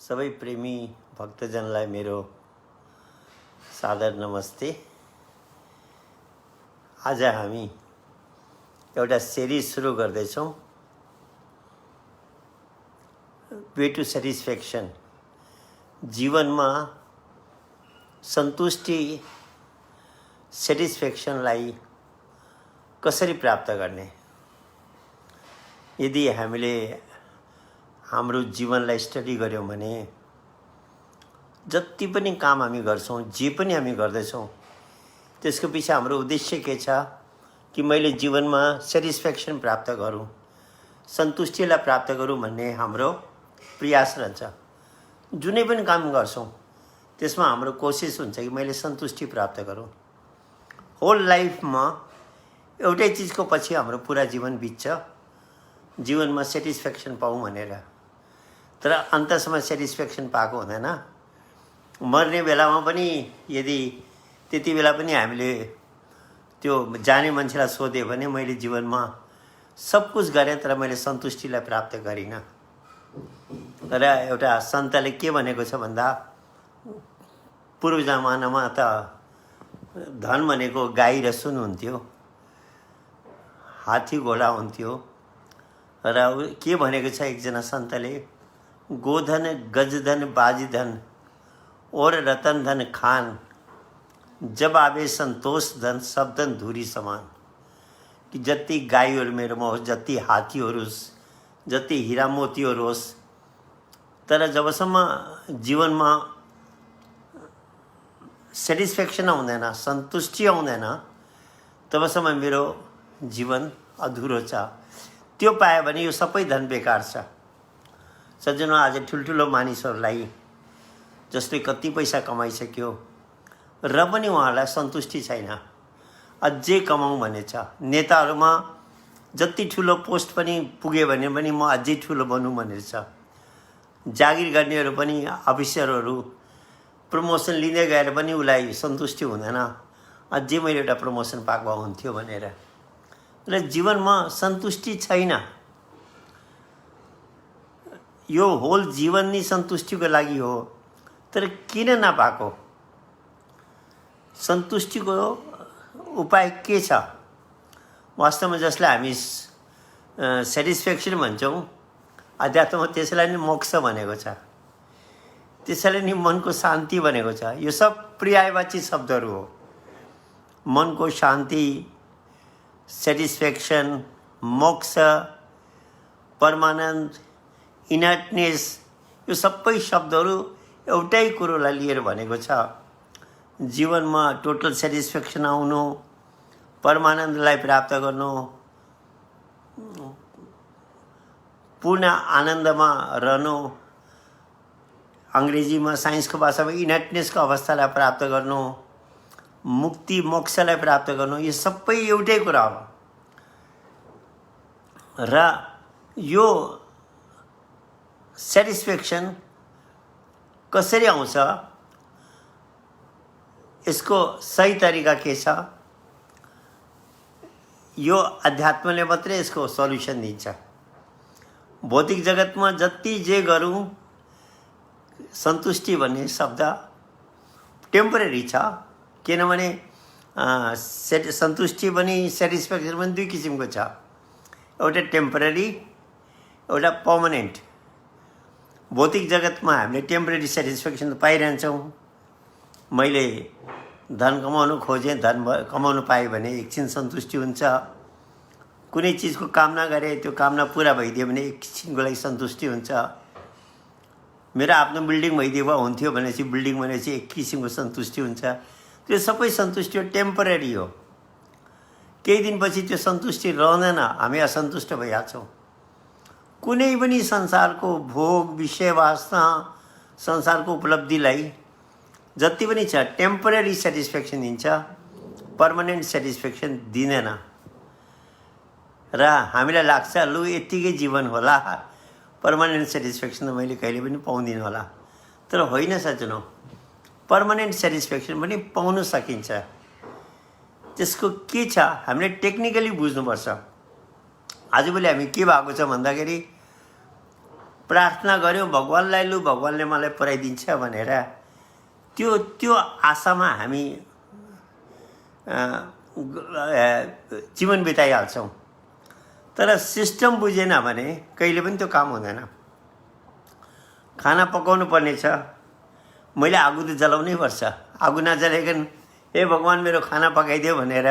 सबै प्रेमी भक्तजनलाई मेरो सादर नमस्ते। आज हामी एउटा सिरिज सुरु गर्दैछौँ, वे टु सेटिस्फ्याक्सन। जीवनमा सन्तुष्टि सेटिस्फ्याक्सनलाई कसरी प्राप्त गर्ने। यदि हामीले हाम्रो जीवनलाई स्टडी गर्यौँ भने जति पनि काम हामी गर्छौँ, जे पनि हामी गर्दैछौँ, त्यसको पछि हाम्रो उद्देश्य के छ कि मैले जीवनमा सेटिस्फ्याक्सन प्राप्त गरौँ, सन्तुष्टिलाई प्राप्त गरौँ भन्ने हाम्रो प्रयास रहन्छ। जुनै पनि काम गर्छौँ त्यसमा हाम्रो कोसिस हुन्छ कि मैले सन्तुष्टि प्राप्त गरौँ। होल लाइफमा एउटै चिजको पछि हाम्रो पुरा जीवन बित्छ, जीवनमा सेटिस्फ्याक्सन पाऊँ भनेर। तर अन्तसम्म सेटिस्फ्याक्सन पाएको हुँदैन। मर्ने बेलामा पनि यदि त्यति बेला पनि हामीले त्यो जाने मान्छेलाई सोध्यो भने मैले जीवनमा सब कुछ गरेँ तर मैले सन्तुष्टिलाई प्राप्त गरिनँ। तर एउटा सन्तले के भनेको छ भन्दा, पूर्व जमानामा त धन भनेको गाई र सुन हुन्थ्यो, हात्ती घोडा हुन्थ्यो। र के भनेको छ एकजना सन्तले, गोधन गजधन बाजीधन और रतन धन खान, जब आवे संतोष धन सब धन धुरी समान। कि जति गाईहरू मेरोमा होस्, जति हात्तीहरू होस्, जति हिरा मोतीहरू होस्, तर जबसम्म जीवनमा सेटिस्फ्याक्सन आउँदैन, सन्तुष्टि आउँदैन, तबसम्म मेरो जीवन अधुरो छ। त्यो पायो भने यो सबै धन बेकार छ। सज्जनों, आज ठुल्ठुलो मानिसहरूलाई जसले कति पैसा कमाइसक्यो र पनि उहाँलाई सन्तुष्टि छैन, अझै कमाउँ भन्ने छ। नेताहरूमा जति ठुलो पोस्ट पनि पुग्यो भने पनि म अझै ठुलो बनौँ भनेर छ। जागिर गर्नेहरू पनि, अफिसरहरू प्रमोसन लिँदै गएर पनि उसलाई सन्तुष्टि हुँदैन, अझै मैले एउटा प्रमोसन पाएको हुन्थ्यो भनेर। र जीवनमा सन्तुष्टि छैन। यो होल जीवन नै सन्तुष्टिको लागि हो, तर किन नपाएको? सन्तुष्टिको उपाय के छ? वास्तवमा जसलाई हामी सेटिस्फ्याक्सन भन्छौँ, अध्यात्ममा त्यसलाई नै मोक्ष भनेको छ, त्यसैले नै मनको शान्ति भनेको छ। यो सब पर्यायवाची शब्दहरू हो। मनको शान्ति, सेटिस्फ्याक्सन, मोक्ष, परमानन्द, इनर्टनेस, यो सबै शब्दहरू एउटै कुरोलाई लिएर भनेको छ। जीवनमा टोटल सेटिस्फ्याक्सन आउनु, परमानन्दलाई प्राप्त गर्नु, पूर्ण आनन्दमा रहनु, अङ्ग्रेजीमा साइन्सको भाषामा इनर्टनेसको अवस्थालाई प्राप्त गर्नु, मुक्ति मोक्षलाई प्राप्त गर्नु, यो सबै एउटै कुरा हो। र यो सेटिस्फ्याक्सन कसरी आउँछ, यसको सही तरिका के छ, यो अध्यात्मले मात्रै यसको सल्युसन दिन्छ। भौतिक जगतमा जति जे गरौँ, सन्तुष्टि भन्ने शब्द टेम्परेरी छ। किनभने सन्तुष्टि पनि सेटिस्फ्याक्सन पनि दुई किसिमको छ, एउटा टेम्परेरी, एउटा पर्मनेन्ट। भौतिक जगतमा हामीले टेम्परेरी सेटिस्फ्याक्सन त पाइरहन्छौँ। मैले धन कमाउनु खोजेँ, धन कमाउनु पाएँ भने एकछिन सन्तुष्टि हुन्छ। कुनै चिजको कामना गरेँ, त्यो कामना पुरा भइदियो भने एकछिनको लागि सन्तुष्टि हुन्छ। मेरो आफ्नो बिल्डिङ भइदियो भए हुन्थ्यो भनेपछि बिल्डिङ भनेपछि एक किसिमको सन्तुष्टि हुन्छ। त्यो सबै सन्तुष्टि टेम्परेरी हो। केही दिनपछि त्यो सन्तुष्टि रहँदैन, हामी असन्तुष्ट भइहाल्छौँ। कुनै पनि संसारको भोग, विषय वासना, संसारको उपलब्धिलाई जति पनि छ टेम्परेरी सेटिस्फ्याक्सन दिन्छ, पर्मनेन्ट सेटिस्फ्याक्सन दिँदैन। र हामीलाई लाग्छ लु यत्तिकै जीवन होला, पर्मनेन्ट सेटिस्फ्याक्सन त मैले कहिले पनि पाउँदिनँ होला। तर होइन सज्जनौ, पर्मनेन्ट सेटिस्फ्याक्सन पनि पाउन सकिन्छ। त्यसको के छ, हामीले टेक्निकली बुझ्नुपर्छ। आजभोलि हामी के भएको छ भन्दाखेरि प्रार्थना गऱ्यौँ भगवान्लाई, लु भगवान्ले मलाई पुऱ्याइदिन्छ भनेर त्यो आशामा हामी जीवन बिताइहाल्छौँ। तर सिस्टम बुझेन भने कहिले पनि त्यो काम हुँदैन। खाना पकाउनु पर्ने छ, मैले आगो त जलाउनै पर्छ। आगो नजलाइकन हे भगवान् मेरो खाना पकाइदियो भनेर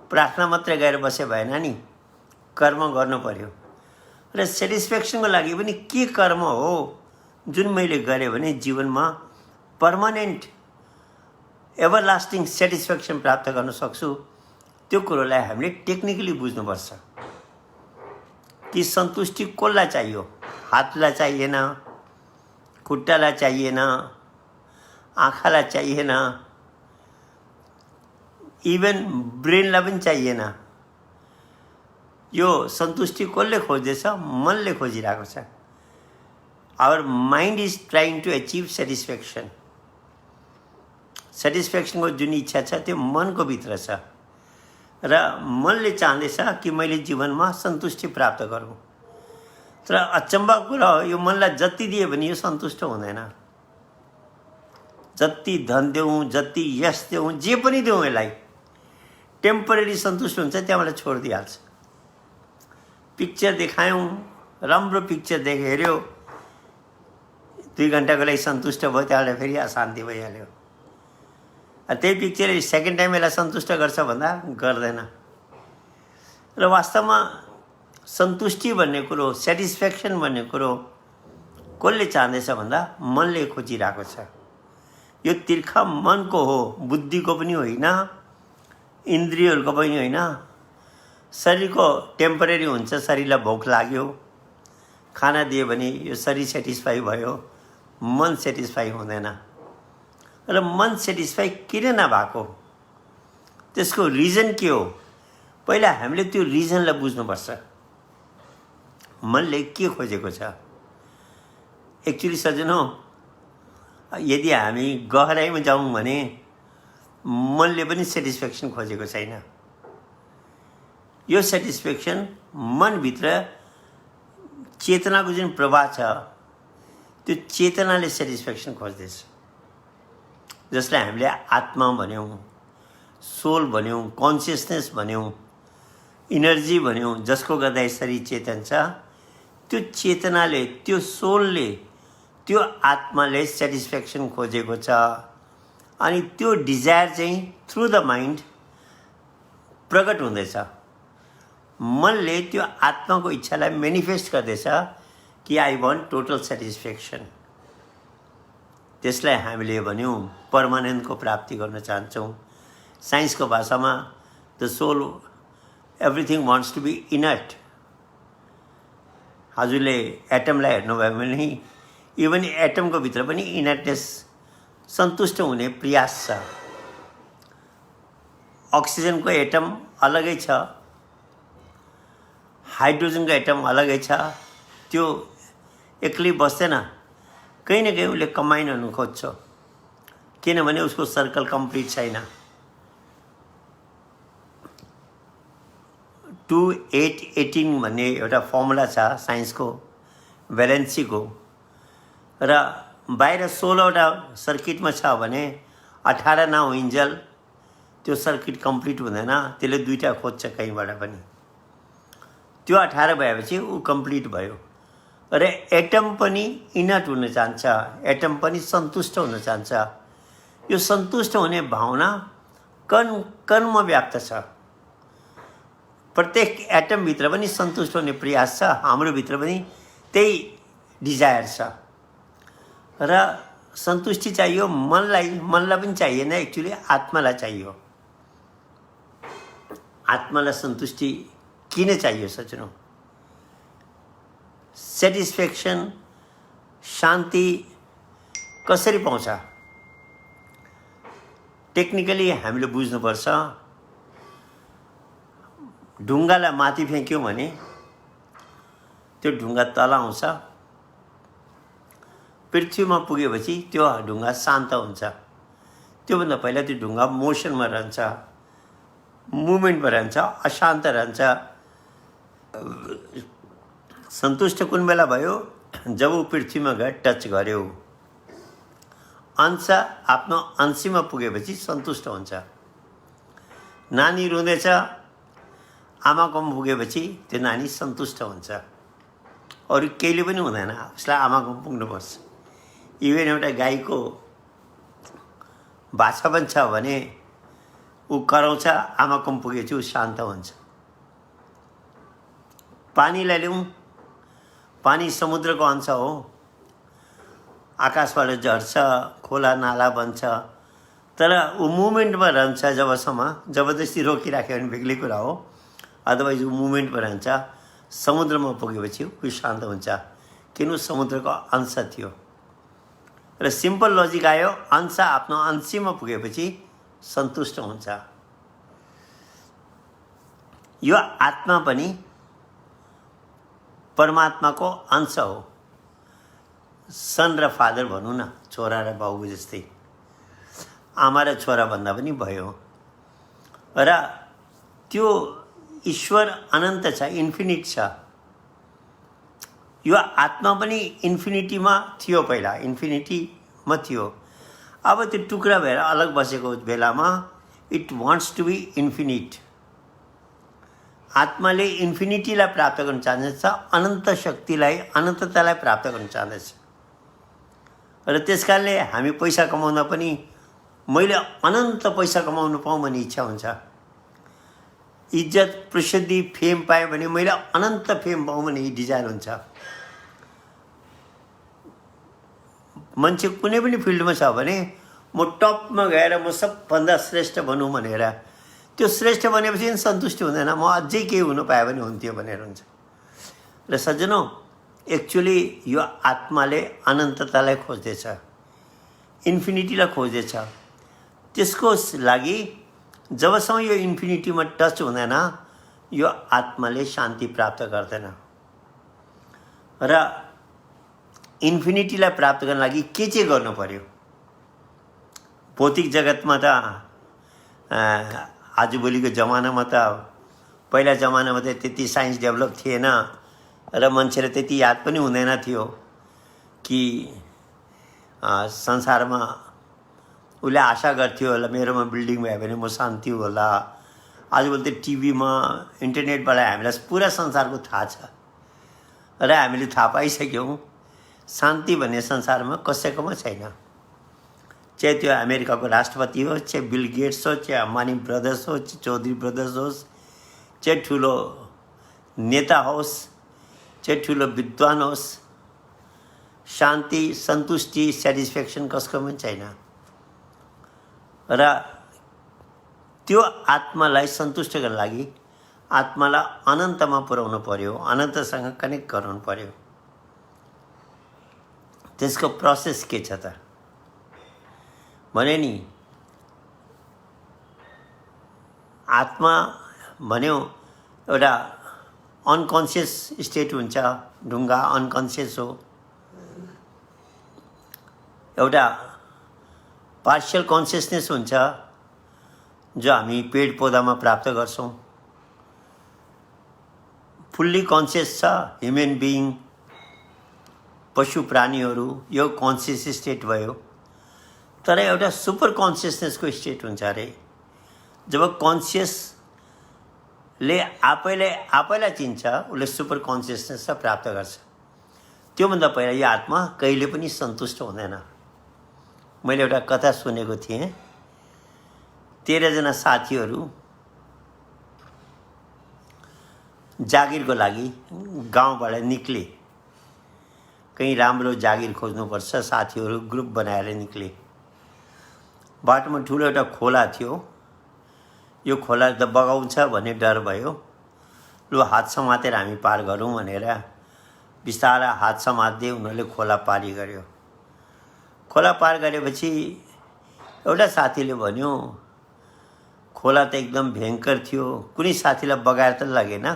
प्रार्थना मात्रै गरेर बसे भएन नि, कर्म गर्नु पर्यो। र सेटिस्फ्याक्सनको लागि पनि के कर्म हो जुन मैले गरेँ भने जीवनमा पर्मानेन्ट एभरलास्टिङ सेटिस्फ्याक्सन प्राप्त गर्न सक्छु, त्यो कुरोलाई हामीले टेक्निकली बुझ्नुपर्छ कि सन्तुष्टि कसलाई चाहियो। हातलाई चाहिएन, खुट्टालाई चाहिएन, आँखालाई चाहिएन, इभन ब्रेनलाई पनि चाहिएन। यो सन्तुष्टि कसले खोज्दैछ? मनले खोजिरहेको छ। Our mind is trying to achieve satisfaction. सेटिस्फ्याक्सनको जुन इच्छा छ त्यो मनको भित्र छ र मनले चाहँदैछ कि मैले जीवनमा सन्तुष्टि प्राप्त गरौँ। तर अचम्मको कुरा हो, यो मनलाई जति दियो भने यो सन्तुष्ट हुँदैन। जति धन देऊ, जति यश देऊ, जे पनि देऊ, यसलाई टेम्परेरी सन्तुष्ट हुन्छ, त्यहाँबाट छोडिदिइहाल्छ। पिक्चर देखायौँ, राम्रो पिक्चर हेऱ्यो, 2 घन्टाको लागि सन्तुष्ट भयो, त्यहाँबाट फेरि अशान्ति भइहाल्यो। त्यही पिक्चरले सेकेन्ड टाइम यसलाई सन्तुष्ट गर्छ भन्दा गर्दैन। र वास्तवमा सन्तुष्टि भन्ने कुरो, सेटिस्फ्याक्सन भन्ने कुरो कसले चाहँदैछ भन्दा मनले खोजिरहेको छ। यो तिर्खा मनको हो, बुद्धिको पनि होइन, इन्द्रियहरूको पनि होइन। शरीरको टेम्परेरी हुन्छ, शरीरलाई भोक लाग्यो, खाना दियो भने यो शरीर सेटिस्फाई भयो, मन सेटिस्फाई हुँदैन। र मन सेटिस्फाई किन नभएको, त्यसको रिजन के हो? पहिला हामीले त्यो रिजनलाई बुझ्नुपर्छ। मनले के खोजेको छ? एक्चुअली सजन हो, यदि हामी गहराइमा जाउँ भने मनले पनि सेटिस्फ्याक्सन खोजेको छैन। यो सेटिस्फ्याक्सन मनभित्र चेतनाको जुन प्रवाह छ, त्यो चेतनाले सेटिस्फ्याक्सन खोज्दैछ। जसलाई हामीले आत्मा भन्यौँ, सोल भन्यौँ, कन्सियसनेस भन्यौँ, इनर्जी भन्यौँ, जसको गर्दा शरीर चेतन छ, त्यो चेतनाले, त्यो सोलले, त्यो आत्माले सेटिस्फ्याक्सन खोजेको छ। अनि त्यो डिजायर चाहिँ थ्रु द माइन्ड प्रकट हुँदैछ। मनले त्यो आत्माको इच्छालाई मेनिफेस्ट गर्दैछ कि आई वान्ट टोटल सेटिस्फ्याक्सन। त्यसलाई हामीले भन्यौँ पर्मानेन्टको प्राप्ति गर्न चाहन्छौँ। साइन्सको भाषामा the soul everything wants to be inert. हजुरले एटमलाई हेर्नुभयो भने इभन एटमको भित्र पनि इनर्टनेस, सन्तुष्ट हुने प्रयास छ। अक्सिजनको एटम अलगै छ, हाइड्रोजनको एटम अलगै छ। त्यो एक्लै बस्दैन, कहीँ न कहीँ उसले कम्बाइन हुनु खोज्छ, किनभने उसको सर्कल कम्प्लिट छैन। 2-8-18 भन्ने एउटा फर्मुला छ साइन्सको, भ्यालेन्सीको। र बाहिर 16वटा सर्किटमा छ भने 18 नहुइन्जेल त्यो सर्किट कम्प्लिट हुँदैन। त्यसले 2टा खोज्छ कहीँबाट पनि। त्यो 18 भएपछि ऊ कम्प्लिट भयो। र एटम पनि इनर्ट हुन चाहन्छ, एटम पनि सन्तुष्ट हुन चाहन्छ। यो सन्तुष्ट हुने भावना कणमा व्याप्त छ। प्रत्येक एटमभित्र पनि सन्तुष्ट हुने प्रयास छ। हाम्रो भित्र पनि त्यही डिजायर छ। र सन्तुष्टि चाहियो मनलाई पनि चाहिएन, एक्चुअली आत्मालाई चाहियो। आत्मालाई सन्तुष्टि किन चाहियो सच्चो? सेटिस्फ्याक्सन, शान्ति कसरी पाउँछ? टेक्निकली हामीले बुझ्नुपर्छ। ढुङ्गालाई माथि फ्याँक्यौँ भने त्यो ढुङ्गा तल आउँछ, पृथ्वीमा पुगेपछि त्यो ढुङ्गा शान्त हुन्छ। त्योभन्दा पहिला त्यो ढुङ्गा मोसनमा रहन्छ, मुभमेन्टमा रहन्छ, अशान्त रहन्छ। सन्तुष्ट कुन बेला भयो? जब ऊ पृथ्वीमा गएर टच गर्यो, अंश आफ्नो अंशीमा पुगेपछि सन्तुष्ट हुन्छ। नानी रुँदैछ, आमाकोमा पुगेपछि त्यो नानी सन्तुष्ट हुन्छ। अरू केहीले पनि हुँदैन, उसलाई आमाकोमा पुग्नुपर्छ। इभेन एउटा गाईको बाछा पनि छ भने ऊ कराउँछ, आमाकोमा पुगेपछि ऊ शान्त हुन्छ। पानीलाई ल्याउँ, पानी समुद्रको अंश हो, आकाशबाट झर्छ, खोला नाला बन्छ, तर ऊ मुभमेन्टमा रहन्छ जबसम्म, जबरजस्ती रोकिराख्यो भने बेग्लै कुरा हो। अदरवाइज ऊ मुभमेन्टमा रहन्छ। समुद्रमा पुगेपछि ऊ शान्त हुन्छ, किन समुद्रको अंश थियो। र सिम्पल लजिक आयो, अंश आफ्नो अंशीमा पुगेपछि सन्तुष्ट हुन्छ। यो आत्मा पनि परमात्माको अंश हो। सन र फादर भनौँ न, छोरा र बाबु जस्तै, आमा र छोरा भन्दा पनि भयो। र त्यो ईश्वर अनन्त छ, इन्फिनिट छ। यो आत्मा पनि इन्फिनिटीमा थियो, पहिला इन्फिनिटीमा थियो। अब त्यो टुक्रा भएर अलग बसेको बेलामा it wants to be infinite. आत्माले इन्फिनिटीलाई प्राप्त गर्न चाहन्छ, अनन्त शक्तिलाई, अनन्ततालाई प्राप्त गर्न चाहँदछ। र त्यस कारणले हामी पैसा कमाउँदा पनि मैले अनन्त पैसा कमाउनु पाऊँ भन्ने इच्छा हुन्छ। इज्जत, प्रसिद्धि, फेम पाएँ भने मैले अनन्त फेम पाऊँ भन्ने डिजायर हुन्छ। मान्छे कुनै पनि फिल्डमा छ भने म टपमा गएर म सबभन्दा श्रेष्ठ बनौँ भनेर, त्यो श्रेष्ठ बनेपछि पनि सन्तुष्टि हुँदैन, म अझै केही हुनु पाए भने हुन्थ्यो भनेर हुन्छ। र सज्जनौ, एक्चुअली यो आत्माले अनन्ततालाई खोज्दैछ, इन्फिनिटीलाई खोज्दैछ। त्यसको लागि जबसम्म यो इन्फिनिटीमा टच हुँदैन, यो आत्माले शान्ति प्राप्त गर्दैन। र इन्फिनिटीलाई प्राप्त गर्न लागि के चाहिँ गर्नु पर्यो? भौतिक जगतमा त आजभोलिको जमानामा त, पहिला जमानामा त त्यति साइन्स डेभलप थिएन र मान्छेले त्यति याद पनि हुँदैन थियो कि संसारमा उसले आशा गर्थ्यो होला मेरोमा बिल्डिङ भयो भने म शान्ति होला। आजभोलि त टिभीमा, इन्टरनेटबाट हामीलाई पुरा संसारको थाहा छ र हामीले थाहा पाइसक्यौँ शान्ति भन्ने संसारमा कसैकोमा छैन। चाहे त्यो अमेरिकाको राष्ट्रपति होस्, चाहे बिल गेट्स होस्, चाहे अम्बानी ब्रदर्स होस्, चाहे चौधरी ब्रदर्स होस्, चाहे ठुलो नेता होस्, चाहे ठुलो विद्वान होस्, शान्ति, सन्तुष्टि, सेटिस्फ्याक्सन कसको पनि छैन। र त्यो आत्मालाई सन्तुष्ट गर्न लागि आत्मालाई अनन्तमा पुर्याउनु पर्यो, अनन्तसँग कनेक्ट गराउनु पर्यो। त्यसको प्रोसेस के छ त भने नि, आत्मा भन्यो एउटा अनकन्सियस स्टेट हुन्छ, ढुङ्गा अनकन्सियस हो। एउटा पार्शियल कन्सियसनेस हुन्छ जो हामी पेड पौधामा प्राप्त गर्छौँ। फुल्ली कन्सियस छ ह्युमन बिइङ, पशु प्राणीहरू, यो कन्सियस स्टेट भयो। तर एउटा सुपर कन्सियसनेसको स्टेट हुन्छ अरे, जब कन्सियसले आफैलाई चिन्छ, उसले सुपर कन्सियसनेस प्राप्त गर्छ। त्योभन्दा पहिला यो आत्मा कहिले पनि सन्तुष्ट हुँदैन। मैले एउटा कथा सुनेको थिएँ, 13 जना साथीहरू जागिरको लागि गाउँबाट निक्ले। कहीँ राम्रो जागिर खोज्नुपर्छ, साथीहरू ग्रुप बनाएर निक्ले। बाटोमा ठुलो एउटा खोला थियो। यो खोला त बगाउँछ भन्ने डर भयो। लु हात समातेर हामी पार गरौँ भनेर बिस्तारै हात समात्दै उनीहरूले खोला पारी गर्यो। खोला पार गरेपछि एउटा साथीले भन्यो, खोला त एकदम भयङ्कर थियो, कुनै साथीलाई बगाएर त लगेन,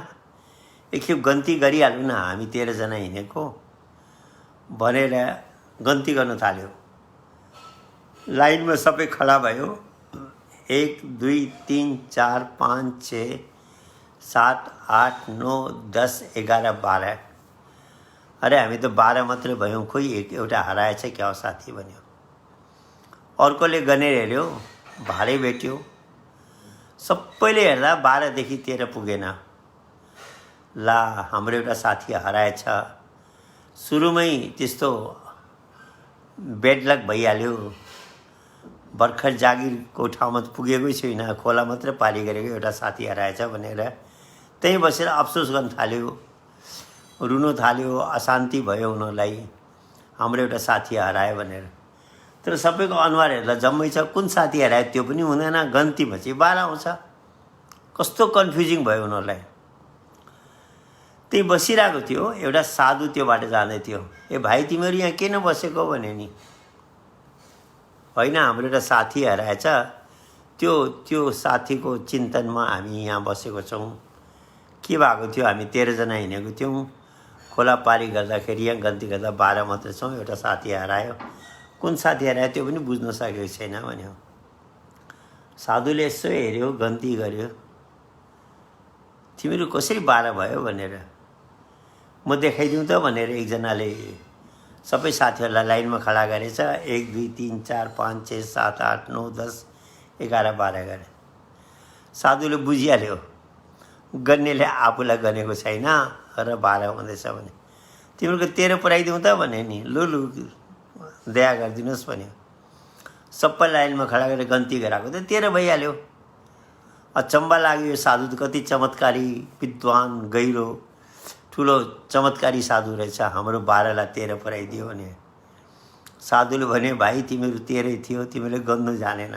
एकखेप गन्ती गरिहालौँ न, हामी 13 जना हिँडेको भनेर गन्ती गर्न थाल्यो। लाइनमा सबै खडा भयो। 1 2 3 4 5 6 7 8 9 10 11 12 अरे हामी त 12 मात्रै भयौँ, खोइ एउटा हराएछ क्या हो साथी भन्यो। अर्कोले गनेर हेऱ्यो, भारै भेट्यो। सबैले हेर्दा 12 देखि 13 पुगेन। ला, हाम्रो एउटा साथी हराएछ। सुरुमै त्यस्तो बेडलक भइहाल्यो। भर्खर जागिरको ठाउँमा त पुगेकै छैन, खोला मात्रै पारी गरेको एउटा साथी हराएछ भनेर त्यहीँ बसेर अफसोस गर्न थाल्यो, रुनु थाल्यो, अशान्ति भयो उनीहरूलाई, हाम्रो एउटा साथी हरायो भनेर। तर सबैको अनुहार हेर्दा जम्मै छ, कुन साथी हरायो त्यो पनि हुँदैन, गन्तीमा चाहिँ 12 आउँछ। कस्तो कन्फ्युजिङ भयो उनीहरूलाई। त्यही बसिरहेको थियो, एउटा साधु त्यो बाटो जाँदै थियो। ए भाइ, तिमीहरू यहाँ किन बसेको भने नि। होइन, हाम्रो एउटा साथी हराएछ, त्यो साथीको चिन्तनमा हामी यहाँ बसेको छौँ। के भएको थियो, हामी 13 जना हिँडेको थियौँ। खोला पारी गर्दाखेरि यहाँ गन्ती गर्दा 12 मात्रै छौँ, एउटा साथी हरायो। कुन साथी हरायो त्यो पनि बुझ्न सकेको छैन भन्यो। साधुले यसो हेऱ्यो, गन्ती गर्यो, तिमीहरू कसरी 12 भयो भनेर। म देखाइदिउँ त भनेर एकजनाले सबै साथीहरूलाई लाइनमा खडा गरेछ। 1 2 3 4 5 6 7 8 9 10 11 12 गरे। साधुले बुझिहाल्यो गन्नेले आफूलाई गनेको छैन र 12 हुँदैछ भने। तिमीहरूको 13 पुऱ्याइदिउँ त भने नि। लु दया गरिदिनुहोस् भन्यो। सबै लाइनमा खडा गरेर गन्ती गराएको त 13 भइहाल्यो। अचम्बा लाग्यो, यो साधु त कति चमत्कारी, विद्वान, गहिरो, ठुलो चमत्कारी साधु रहेछ, हाम्रो 12 लाई 13 पुऱ्याइदियो भने। साधुले भने, भाइ तिमीहरू 13 थियो, तिमीले गन्नु जानेन।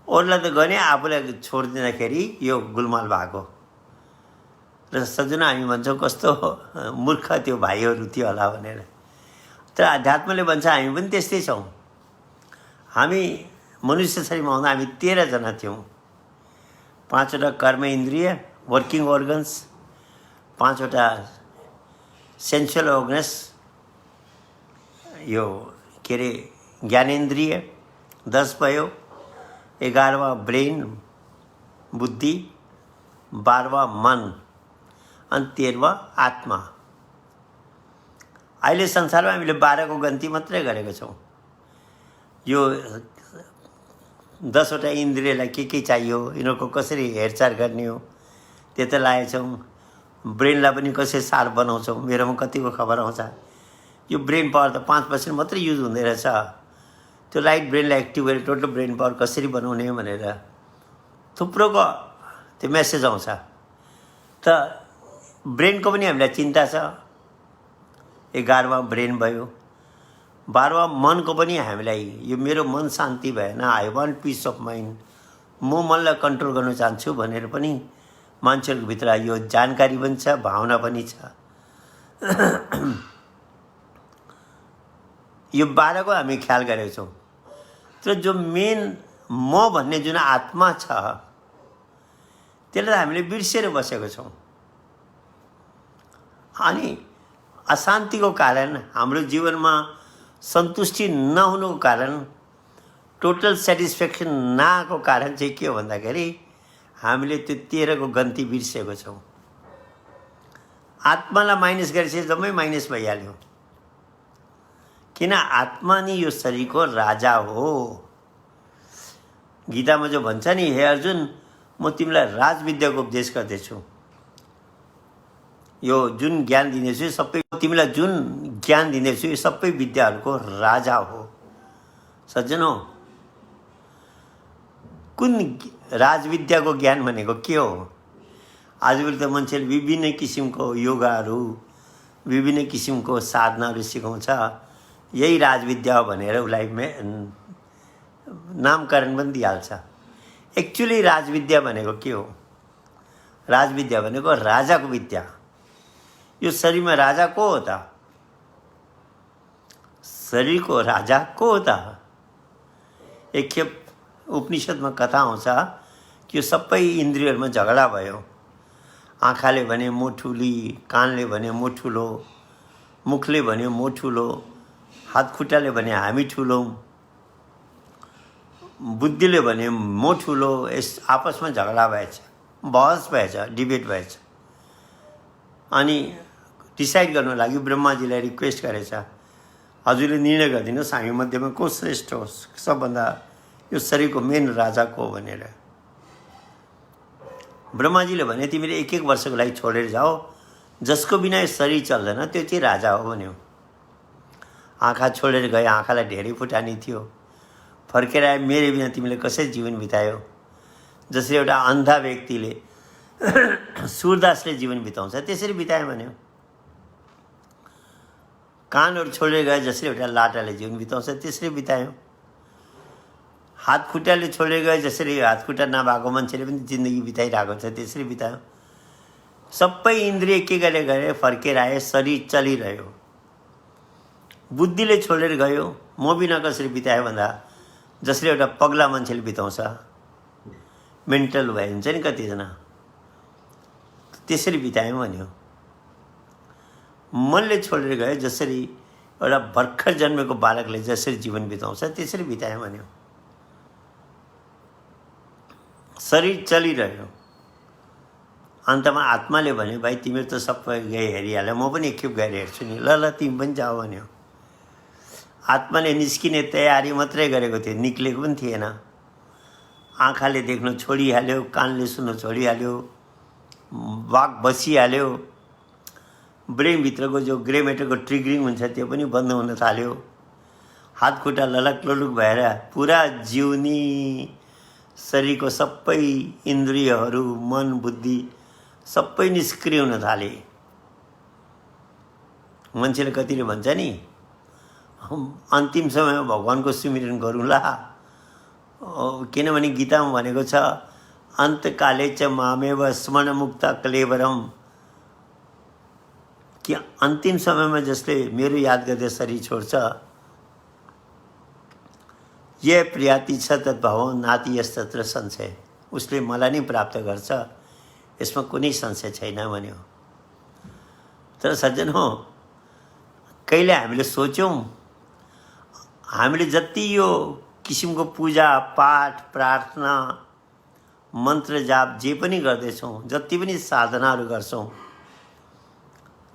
अरूलाई त गने, आफूलाई छोडिदिँदाखेरि यो गुलमाल भएको। र सजना हामी भन्छौँ कस्तो मूर्ख त्यो भाइहरू थियो होला भनेर। तर अध्यात्मले भन्छ हामी पनि त्यस्तै छौँ। हामी मनुष्य शरीरमा हुँदा हामी 13 जना थियौँ। 5वटा कर्म इन्द्रिय, वर्किङ अर्गन्स, 5वटा सेन्सुअल अर्गन्स, यो के अरे ज्ञानेन्द्रिय 10 भयो, 11वां ब्रेन बुद्धि, 12वां मन अनि 13वां आत्मा। अहिले संसारमा हामीले 12 को गन्ती मात्रै गरेको छौँ। यो 10वटा इन्द्रियलाई के चाहियो, यिनीहरूको कसरी हेरचाह गर्ने हो त्यो त लागेछौँ। ब्रेनलाई पनि कसरी सार्प बनाउँछौँ, मेरोमा कतिको खबर आउँछ। यो ब्रेन पावर त 5% मात्रै युज हुँदै रहेछ। त्यो लाइट ब्रेनलाई एक्टिभ गरेर टोटल ब्रेन पावर कसरी बनाउने भनेर थुप्रोको त्यो मेसेज आउँछ। त ब्रेनको पनि हामीलाई चिन्ता छ। 11वां ब्रेन भयो। 12वां मनको पनि हामीलाई, यो मेरो मन शान्ति भएन, I want peace of mind, म मनलाई कन्ट्रोल गर्न चाहन्छु भनेर पनि मान्छेहरूको भित्र यो जानकारी पनि छ, भावना पनि छ। यो 12 को हामी ख्याल गरेको छौँ। तर जो मेन म भन्ने जुन आत्मा छ त्यसलाई हामीले बिर्सेर बसेको छौँ। अनि अशान्तिको कारण, हाम्रो जीवनमा सन्तुष्टि नहुनुको कारण, टोटल सेटिस्फ्याक्सन नआएको कारण चाहिँ के हो भन्दाखेरि हामीले त्यो 13 को गन्ती बिर्सेको छौँ। आत्मालाई माइनस गरेपछि जम्मै माइनस भइहाल्यो। किन, आत्मा नि यो शरीरको राजा हो। गीतामा जो भन्छ नि, हे अर्जुन म तिमीलाई राजविद्याको उपदेश गर्दैछु। यो जुन ज्ञान दिँदैछु सबै, तिमीलाई जुन ज्ञान दिँदैछु यो सबै विद्याहरूको राजा हो। सज्जनौ, कुन राजविद्याको ज्ञान भनेको के हो? आजभोलि त मान्छेले विभिन्न किसिमको योगाहरू, विभिन्न किसिमको साधनाहरू सिकाउँछ। यही राजविद्या हो भनेर उसलाई नामकरण पनि दिइहाल्छ। एक्चुअली राजविद्या भनेको के हो? राजविद्या भनेको राजाको विद्या। यो शरीरमा राजा को हो त? शरीरको राजा को हो त? एक खेप उपनिषदमा कथा आउँछ कि यो सबै इन्द्रियहरूमा झगडा भयो। आँखाले भने म ठुली, कानले भने म ठुलो, मुखले भने म ठुलो, हात खुट्टाले भने हामी ठुलो, बुद्धिले भने म ठुलो। यस आपसमा झगडा भएछ, बहस भएछ, डिबेट भएछ। अनि डिसाइड गर्नु लागि ब्रह्माजीलाई रिक्वेस्ट गरेछ, हजुरले निर्णय गरिदिनुहोस् हामी मध्येमा को श्रेष्ठ होस्, सबभन्दा यो शरीरको मेन राजा को भनेर। ब्रह्माजीले भने तिमीले 1-1 वर्षको लागि छोडेर जाओ, जसको बिना यो शरीर चल्दैन त्यो चाहिँ राजा हो भन्यो। आँखा छोडेर गए, आँखालाई धेरै फुटानी थियो, फर्केर आए, मेरे बिना तिमीले कसरी जीवन बितायो। जसरी एउटा अन्धा व्यक्तिले सूरदासले जीवन बिताउँछ त्यसरी बितायो भन्यो। कानहरू छोडेर गए, जसरी एउटा लाटाले जीवन बिताउँछ त्यसरी बितायो। हात खुट्टाले छोडेर गए, जसरी हात खुट्टा नभएको मान्छेले पनि जिन्दगी बिताइरहेको छ त्यसरी बितायो। सबै इन्द्रिय के गरे गए, फर्केर आए, शरीर चलिरह्यो। बुद्धिले छोडेर गयो, म बिना कसरी बितायो भन्दा जसरी एउटा पगला मान्छेले बिताउँछ, मेन्टल भए हुन्छ नि कतिजना, त्यसरी बितायो भन्यो। मनले छोडेर गयो, जसरी एउटा भर्खर जन्मेको बालकले जसरी जीवन बिताउँछ त्यसरी बितायो भन्यो। शरीर चलिरह्यो, अन्तमा आत्माले भन्यो भाइ तिमीहरू त सबै गए हेरिहाल्यो, म पनि एकखेप गएर हेर्छु नि, ल ल तिमी पनि जाऊ भन्यो। आत्माले निस्किने तयारी मात्रै गरेको थियो, निक्लेको पनि थिएन। आँखाले देख्न छोडिहाल्यो, कानले सुन्न छोडिहाल्यो, वाक बसिहाल्यो, ब्रेनभित्रको जो ग्रे मेटरको ट्रिगरिङ हुन्छ त्यो पनि बन्द हुन थाल्यो। हात खुट्टा ललक लुलुक भएर पुरा जिउनी शरीरको सबै इन्द्रियहरू, मन, बुद्धि सबै निष्क्रिय हुन थाले। मान्छेले कतिले भन्छ नि अन्तिम समयमा भगवानको सुमिरन गरौँला, किनभने गीतामा भनेको छ अन्तकाले च मामेव स्मरणमुक्त कलेवरम, कि अन्तिम समयमा जसले मेरो याद गर्दै शरीर छोड्छ, ये प्रियाति छ तद्भाव नाति यस्तत्र संशय, उसले मलाई नै प्राप्त गर्छ, यसमा कुनै संशय छैन भन्यो। तर सज्जन हो, कहिले हामीले सोच्यौँ हामीले जति यो किसिमको पूजा पाठ प्रार्थना मन्त्र जाप जे पनि गर्दैछौँ, जति पनि साधनाहरू गर्छौँ,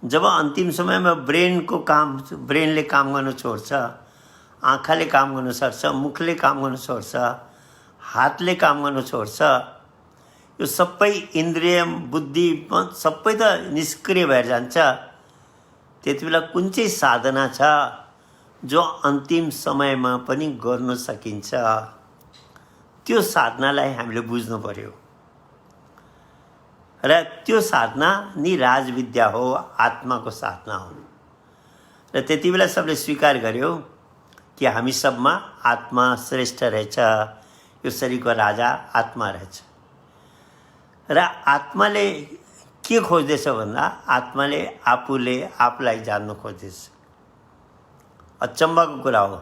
जब अन्तिम समयमा ब्रेनले काम गर्न छोड्छ, आँखाले काम गर्न छोड्छ, मुखले काम गर्न छोड्छ, हातले काम गर्न छोड्छ, यो सबै इन्द्रिय बुद्धि सबै त निष्क्रिय भएर जान्छ। त्यति बेला कुन चाहिँ साधना छ जो अन्तिम समयमा पनि गर्न सकिन्छ, त्यो साधनालाई हामीले बुझ्नु पर्यो। र त्यो साधना नि राजविद्या हो, आत्माको साधना हो। र त्यति बेला सबले स्वीकार गर्यो कि हामी सबमा आत्मा श्रेष्ठ रहेछ, यो शरीरको राजा आत्मा रहेछ। र आत्माले के खोज्दैछ भन्दा आत्माले आफूलाई जान्न खोज्दैछ। अचम्मको कुरा हो।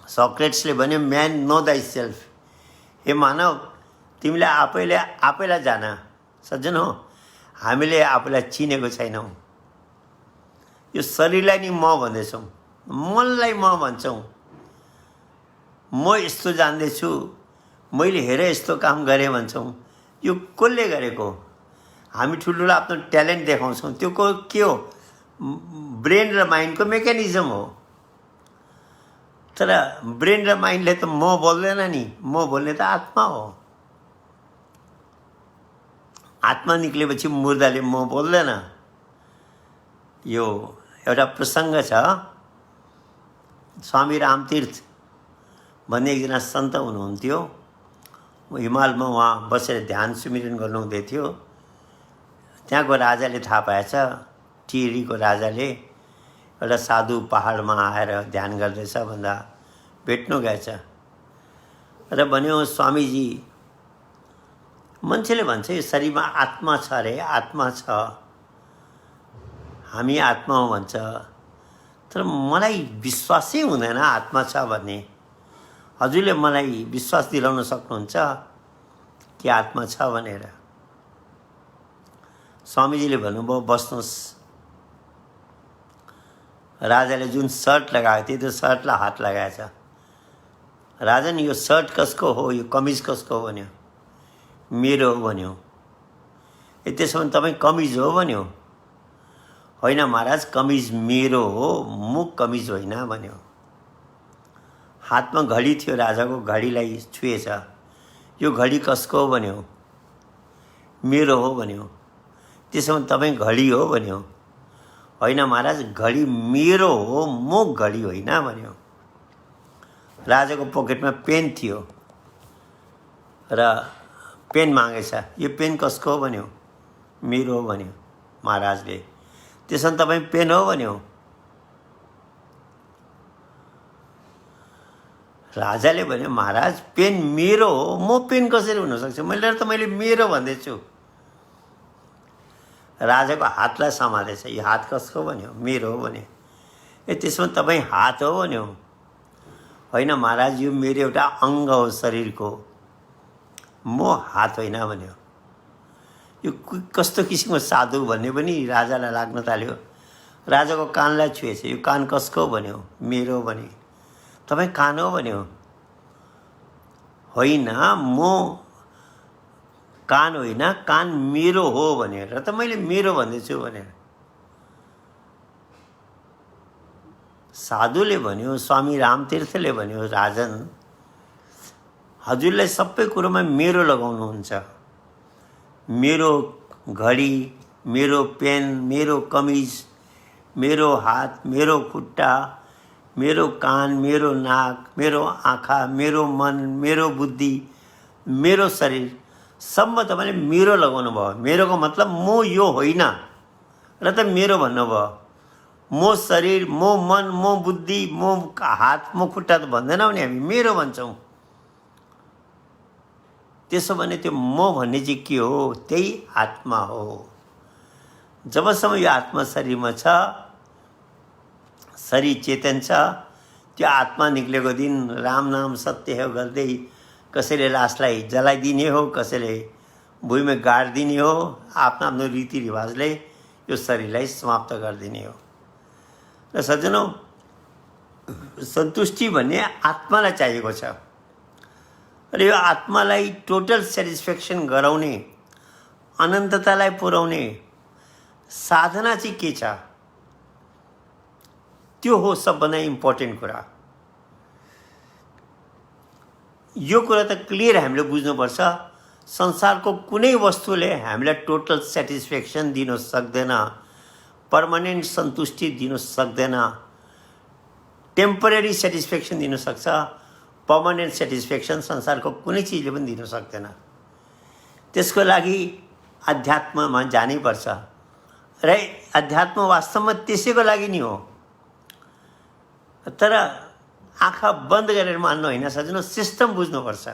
सक्रेट्सले भन्यो म्यान नो दाइ सेल्फ, हे मानव तिमीले आफैलाई जान। सज्जन हो, हामीले आफूलाई चिनेको छैनौँ। यो शरीरलाई नि म भन्दैछौँ, मनलाई म भन्छौँ, म यस्तो जान्दैछु, मैले हेर यस्तो काम गरेँ भन्छौँ। यो कसले गरेको? हामी ठुल्ठुलो आफ्नो ट्यालेन्ट देखाउँछौँ, त्यो के हो? ब्रेन र माइन्डको मेकानिजम हो। तर ब्रेन र माइन्डले त म बोल्दैन नि, म बोल्ने त आत्मा हो। आत्मा निक्लेपछि मुर्दाले म बोल्दैन। यो एउटा प्रसङ्ग छ, स्वामी रामतीर्थ भन्ने एकजना सन्त हुनुहुन्थ्यो। हिमालमा उहाँ बसेर ध्यान सुमिरन गर्नुहुँदै थियो। त्यहाँको राजाले थाहा पाएछ, टिरीको राजाले एउटा साधु पहाडमा आएर ध्यान गर्दैछ भन्दा भेट्नु गएछ। र भन्यो स्वामीजी, मान्छेले भन्छ यो शरीरमा आत्मा छ अरे, आत्मा छ, हामी आत्मा हो भन्छ, तर मलाई विश्वासै हुँदैन आत्मा छ भन्ने। हजुरले मलाई विश्वास दिलाउन सक्नुहुन्छ कि आत्मा छ भनेर? स्वामीजीले भन्नुभयो बस्नुहोस्। राजाले जुन सर्ट लगाएको थियो त्यो सर्टलाई हात लगाएछ। राजन यो सर्ट कसको हो, यो कमिज कसको हो भन्यो। मेरो हो भन्यो। त्यसो भने तपाईँ कमिज हो भन्यो। होइन महाराज, कमिज मेरो हो, म कमिज होइन भन्यो। हातमा घडी थियो, राजाको घडीलाई छुएछ। यो घडी कसको हो भन्यो? मेरो हो भन्यो। त्यसो भने तपाईँ घडी हो भन्यो। होइन महाराज, घडी मेरो हो, म घडी होइन भन्यो। राजाको पकेटमा पेन थियो र पेन मागेछ। यो पेन कसको हो भन्यो? मेरो हो भन्यो महाराजले। त्यसो भने तपाईँ पेन हो भन्यो। राजाले भन्यो महाराज पेन मेरो हो, म पेन कसरी हुनसक्छ? मैले मेरो भन्दैछु। राजाको हातलाई सम्हालेछ। यो हात कसको भन्यो? मेरो हो भन्यो। ए त्यसमा तपाईँ हात हो भन्यो। होइन महाराज, यो मेरो एउटा अङ्ग हो शरीरको, म हात होइन भन्यो। यो कस्तो किसिमको साधु भन्ने पनि राजालाई लाग्न थाल्यो। राजाको कानलाई छुएछ। यो कान कसको भन्यो? मेरो भने। तपाईँ कान हो भन्यो। होइन, म कान होइन, कान मेरो हो भनेर त मैले मेरो भन्दैछु भनेर। साधुले भन्यो, स्वामी रामतीर्थले भन्यो, राजन हजुरलाई सबै कुरोमा मेरो लगाउनुहुन्छ। मेरो घडी, मेरो पेन, मेरो कमिज, मेरो हात, मेरो खुट्टा, मेरो कान, मेरो नाक, मेरो आँखा, मेरो मन, मेरो बुद्धि, मेरो शरीर सम्म तपाईँले मेरो लगाउनु भयो। मेरोको मतलब म यो होइन र त मेरो भन्नुभयो। म शरीर, म मन, म बुद्धि, म हात, म खुट्टा त भन्दैनौँ नि हामी, मेरो भन्छौँ। त्यसो भने त्यो म भन्ने चाहिँ के हो? त्यही आत्मा हो। जबसम्म यो आत्मा शरीरमा छ, शरीर चेतन छ, त्यो आत्मा निक्लेको दिन राम नाम सत्य हो गर्दै कसैले लासलाई जलाइदिने हो, कसैले भुइँमा गाडिदिने हो। आफ्नो आफ्नो रीतिरिवाजले यो शरीरलाई समाप्त गरिदिने हो। र सज्जनौँ, सन्तुष्टि भन्ने आत्मालाई चाहिएको छ। र यो आत्मालाई टोटल सेटिस्फ्याक्सन गराउने, अनन्ततालाई पुर्याउने साधना चाहिँ के छ? त्यो हो सबभन्दा इम्पोर्टेन्ट कुरा। यो कुरा त क्लियर हामीले बुझ्नुपर्छ। संसारको कुनै वस्तुले हामीलाई टोटल सेटिस्फ्याक्सन दिन सक्दैन, पर्मानेन्ट सन्तुष्टि दिन सक्दैन। टेम्परेरी सेटिस्फ्याक्सन दिन सक्छ, पर्मानेन्ट सेटिस्फ्याक्सन संसारको कुनै चिजले पनि दिन सक्दैन। त्यसको लागि अध्यात्ममा जानैपर्छ। र अध्यात्म वास्तवमा त्यसैको लागि नि हो। तर आँखा बन्द गरेर मान्नु होइन सज्जनौ, सिस्टम बुझ्नुपर्छ।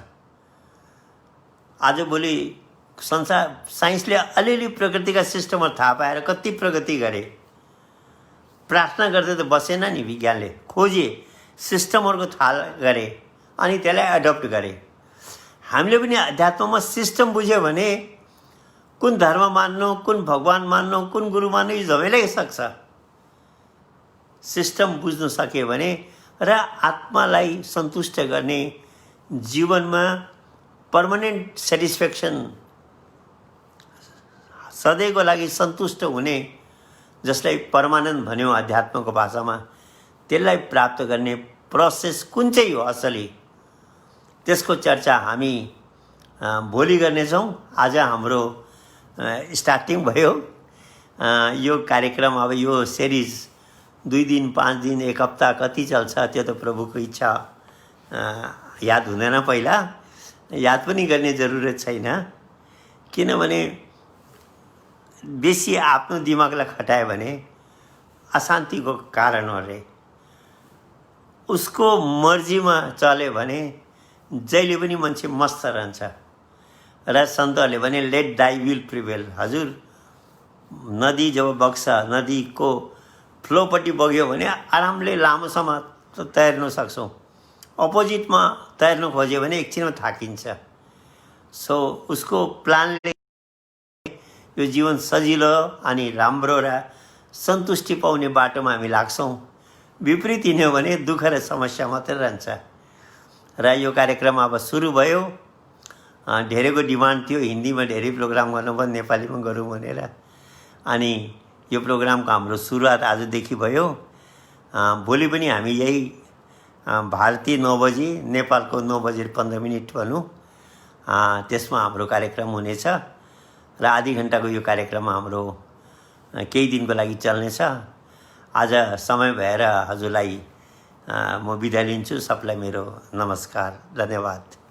आजभोलि संसार साइन्सले अलिअलि प्रकृतिका सिस्टमहरू थाहा पाएर कति प्रगति गरे। प्रार्थना गर्दै त बसेन नि, विज्ञानले खोजे, सिस्टमहरूको थाहा गरे अनि त्यसलाई एडप्ट गरे। हामीले पनि अध्यात्ममा सिस्टम बुझ्यो भने कुन धर्म मान्नु, कुन भगवान मान्नु, कुन गुरु मान्नु, यो झमेलै सक्छ। सिस्टम बुझ्नु सक्यो भने र आत्मालाई सन्तुष्ट गर्ने, जीवनमा पर्मानेन्ट सेटिस्फ्याक्सन, सधैँको लागि सन्तुष्ट हुने, जसलाई परमानन्द भन्यो अध्यात्मको भाषामा, त्यसलाई प्राप्त गर्ने प्रोसेस कुन चाहिँ हो असली, त्यसको चर्चा हामी भोलि गर्नेछौँ। आज हाम्रो स्टार्टिङ भयो। यो कार्यक्रम, अब यो सिरिज 2 दिन, 5 दिन, 1 हप्ता कति चल्छ त्यो त प्रभुको इच्छा। याद हुँदैन, पहिला याद पनि गर्ने जरुरत छैन, किनभने बेसी आफ्नो दिमागलाई खटायो भने अशान्तिको कारण हो रे। उसको मर्जीमा चल्यो भने जहिले पनि मान्छे मस्त रहन्छ। र सन्तहरूले भने लेट दाई विल प्रिभेल। हजुर, नदी जब बग्छ, नदीको फ्लोपट्टि बग्यो भने आरामले लामो समय तैर्न सक्छौँ। अपोजिटमा तैर्नु खोज्यो भने एकछिनमा थाकिन्छ। सो उसको प्लानले यो जीवन सजिलो अनि राम्रो र सन्तुष्टि पाउने बाटोमा हामी लाग्छौँ। विपरीत हिँड्यो भने दुःख र समस्या मात्रै रहन्छ। र यो कार्यक्रम अब सुरु भयो। धेरैको डिमान्ड थियो हिन्दीमा धेरै प्रोग्राम गर्नु, नेपालीमा गरौँ भनेर। अनि यो प्रोग्रामको हाम्रो सुरुवात आजदेखि भयो। भोलि पनि हामी यही भारतीय 9 बजी, नेपालको 9 बजेर 15 मिनट भनौँ, त्यसमा हाम्रो कार्यक्रम हुनेछ र आधी घन्टाको यो कार्यक्रम हाम्रो केही दिनको लागि चल्नेछ। आज समय भएर हजुरलाई म बिदा लिन्छु। सबलाई मेरो नमस्कार, धन्यवाद।